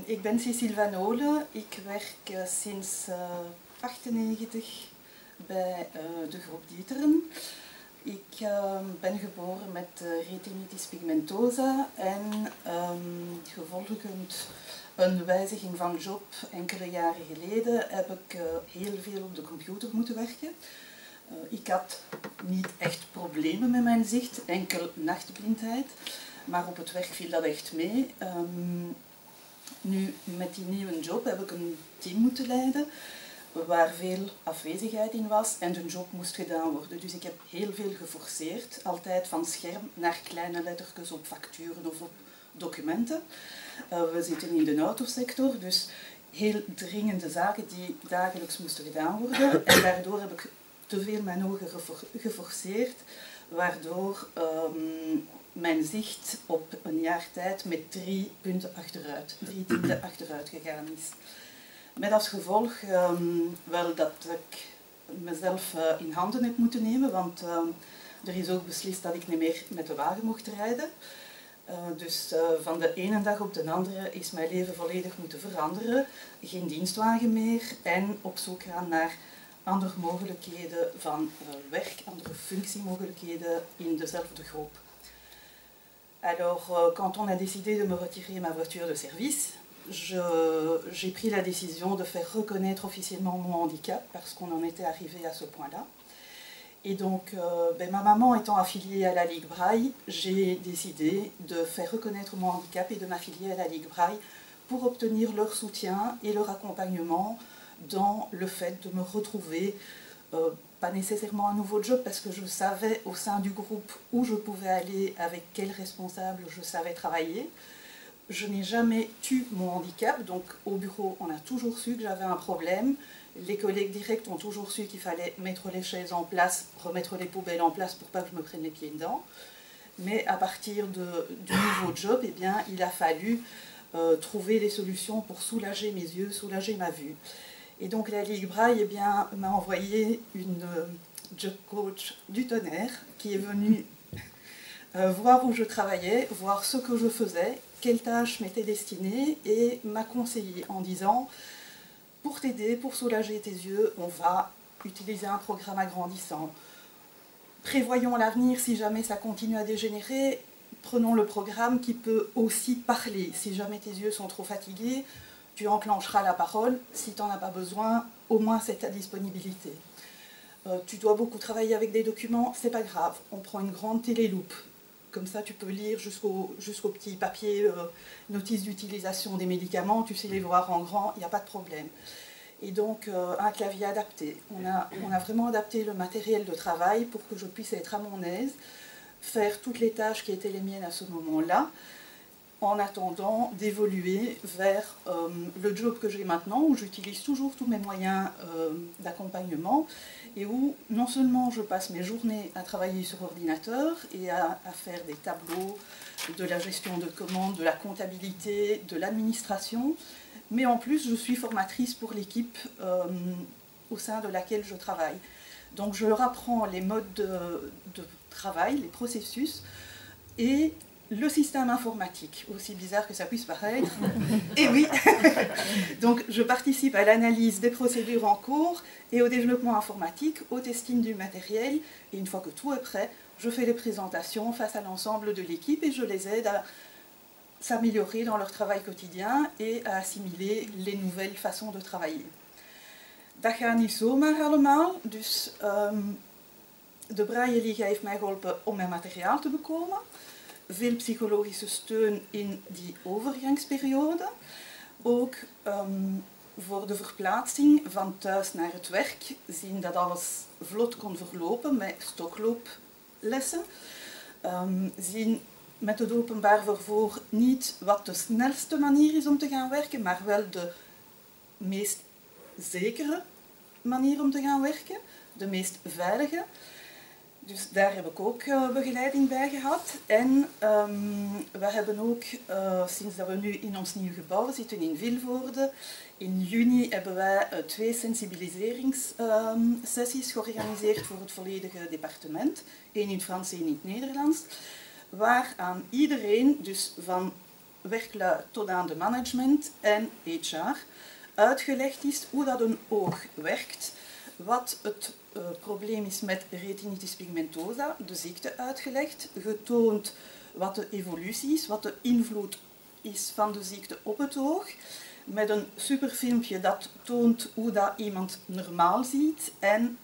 Ik ben Cécile Van Olen. Ik werk sinds 1998 bij de groep Dieteren. Ik ben geboren met retinitis pigmentosa en gevolgend een wijziging van job enkele jaren geleden heb ik heel veel op de computer moeten werken. Ik had niet echt problemen met mijn zicht, enkel nachtblindheid, maar op het werk viel dat echt mee. Nu, met die nieuwe job heb ik een team moeten leiden waar veel afwezigheid in was en de job moest gedaan worden. Dus ik heb heel veel geforceerd, altijd van scherm naar kleine lettertjes op facturen of op documenten. We zitten in de autosector, dus heel dringende zaken die dagelijks moesten gedaan worden. En daardoor heb ik te veel mijn ogen geforceerd, waardoor mijn zicht op een jaar tijd met 3 punten achteruit, 3 tienden achteruit gegaan is. Met als gevolg wel dat ik mezelf in handen heb moeten nemen, want er is ook beslist dat ik niet meer met de wagen mocht rijden. Dus van de ene dag op de andere is mijn leven volledig moeten veranderen. Geen dienstwagen meer en op zoek gaan naar andere mogelijkheden van werk, andere functiemogelijkheden in dezelfde groep. Alors, quand on a décidé de me retirer ma voiture de service, j'ai pris la décision de faire reconnaître officiellement mon handicap parce qu'on en était arrivé à ce point-là. Et donc, ma maman étant affiliée à la Ligue Braille, j'ai décidé de faire reconnaître mon handicap et de m'affilier à la Ligue Braille pour obtenir leur soutien et leur accompagnement dans le fait de me retrouver, pas nécessairement un nouveau job parce que je savais au sein du groupe où je pouvais aller, avec quel responsable je savais travailler. Je n'ai jamais eu mon handicap, donc au bureau on a toujours su que j'avais un problème. Les collègues directs ont toujours su qu'il fallait mettre les chaises en place, remettre les poubelles en place pour pas que je me prenne les pieds dedans. Mais à partir du nouveau job, eh bien, il a fallu trouver des solutions pour soulager mes yeux, soulager ma vue. Et donc la Ligue Braille eh bien, m'a envoyé une job coach du tonnerre qui est venue voir où je travaillais, voir ce que je faisais, quelles tâches m'étaient destinées et m'a conseillé en disant « Pour t'aider, pour soulager tes yeux, on va utiliser un programme agrandissant. Prévoyons l'avenir si jamais ça continue à dégénérer, prenons le programme qui peut aussi parler. Si jamais tes yeux sont trop fatigués, tu enclencheras la parole. Si tu n'en as pas besoin, au moins c'est ta disponibilité. Tu dois beaucoup travailler avec des documents, c'est pas grave. On prend une grande téléloupe. Comme ça, tu peux lire jusqu'au petit papier notice d'utilisation des médicaments, tu sais les voir en grand, il n'y a pas de problème. Et donc, un clavier adapté. On a vraiment adapté le matériel de travail pour que je puisse être à mon aise, faire toutes les tâches qui étaient les miennes à ce moment-là, en attendant d'évoluer vers le job que j'ai maintenant, où j'utilise toujours tous mes moyens d'accompagnement et où non seulement je passe mes journées à travailler sur ordinateur et à faire des tableaux, de la gestion de commandes, de la comptabilité, de l'administration, mais en plus je suis formatrice pour l'équipe au sein de laquelle je travaille. Donc je leur apprends les modes de travail, les processus et le système informatique, aussi bizarre que ça puisse paraître. Et oui, donc je participe à l'analyse des procédures en cours et au développement informatique, au testing du matériel. Et une fois que tout est prêt, je fais les présentations face à l'ensemble de l'équipe et je les aide à s'améliorer dans leur travail quotidien et à assimiler les nouvelles façons de travailler. Dat gaat niet zomaar allemaal, dus de Braille Liga heeft mij geholpen om mijn materiaal te bekomen. Veel psychologische steun in die overgangsperiode. Ook voor de verplaatsing van thuis naar het werk, zien dat alles vlot kon verlopen met stoklooplessen. Zien met het openbaar vervoer niet wat de snelste manier is om te gaan werken, maar wel de meest zekere manier om te gaan werken, de meest veilige. Dus daar heb ik ook begeleiding bij gehad. En we hebben ook, sinds dat we nu in ons nieuw gebouw zitten in Vilvoorde, in juni hebben wij 2 sensibiliseringssessies georganiseerd voor het volledige departement. 1 in het Frans, 1 in het Nederlands. Waar aan iedereen, dus van werklui tot aan de management en HR uitgelegd is hoe dat een oog werkt, wat het probleem is met retinitis pigmentosa, de ziekte uitgelegd, getoond wat de evolutie is, wat de invloed is van de ziekte op het oog, met een super filmpje dat toont hoe dat iemand normaal ziet en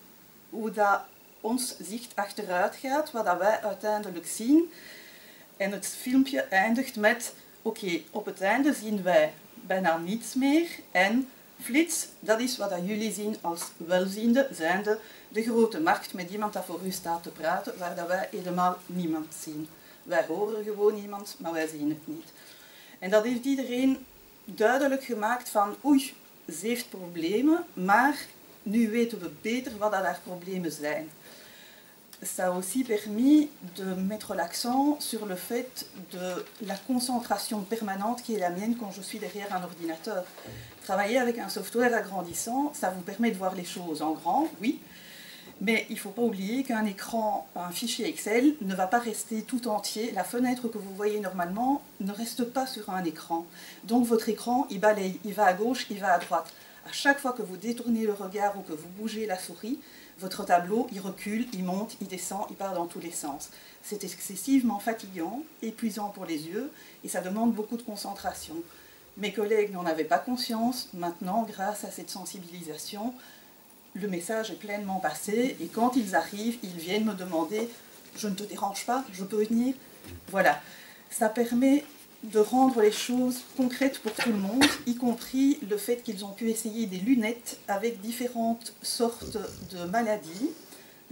hoe dat ons zicht achteruit gaat, wat dat wij uiteindelijk zien. En het filmpje eindigt met, oké, op het einde zien wij bijna niets meer en flits, dat is wat dat jullie zien als welziende, zijnde de grote markt met iemand dat voor u staat te praten, waar dat wij helemaal niemand zien. Wij horen gewoon iemand, maar wij zien het niet. En dat heeft iedereen duidelijk gemaakt van, oei, ze heeft problemen, maar nu weten we beter wat dat haar problemen zijn. Ça a aussi permis de mettre l'accent sur le fait de la concentration permanente qui est la mienne quand je suis derrière un ordinateur. Travailler avec un software agrandissant, ça vous permet de voir les choses en grand, oui, mais il ne faut pas oublier qu'un écran, un fichier Excel ne va pas rester tout entier. La fenêtre que vous voyez normalement ne reste pas sur un écran. Donc votre écran, il balaye, il va à gauche, il va à droite. À chaque fois que vous détournez le regard ou que vous bougez la souris, votre tableau, il recule, il monte, il descend, il part dans tous les sens. C'est excessivement fatigant, épuisant pour les yeux et ça demande beaucoup de concentration. Mes collègues n'en avaient pas conscience. Maintenant, grâce à cette sensibilisation, le message est pleinement passé et quand ils arrivent, ils viennent me demander « Je ne te dérange pas, je peux venir ?» Voilà, ça permet de rendre les choses concrètes pour tout le monde, y compris le fait qu'ils ont pu essayer des lunettes avec différentes sortes de maladies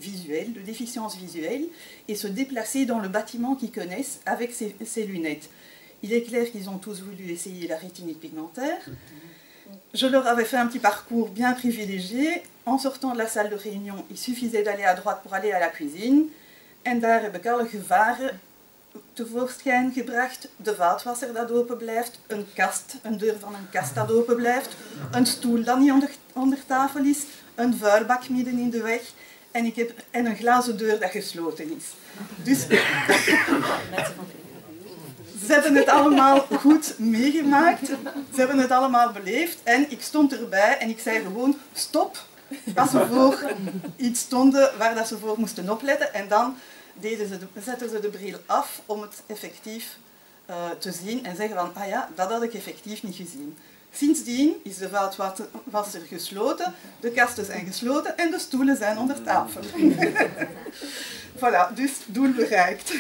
visuelles, de déficiences visuelles, et se déplacer dans le bâtiment qu'ils connaissent avec ces lunettes. Il est clair qu'ils ont tous voulu essayer la rétinite pigmentaire. Je leur avais fait un petit parcours bien privilégié. En sortant de la salle de réunion, il suffisait d'aller à droite pour aller à la cuisine. En daar heb ik alle gevaren tevoorschijn gebracht. De vaatwasser dat open blijft, een kast, een deur van een kast dat open blijft, een stoel dat niet onder tafel is, een vuilbak midden in de weg en een glazen deur dat gesloten is. Dus ze hebben het allemaal goed meegemaakt, ze hebben het allemaal beleefd en ik stond erbij en ik zei gewoon stop als ze voor iets stonden waar dat ze voor moesten opletten en dan zetten ze de bril af om het effectief te zien en zeggen van, ah ja, dat had ik effectief niet gezien. Sindsdien is de vaatwasser gesloten, de kasten zijn gesloten en de stoelen zijn onder tafel. Voilà, dus doel bereikt.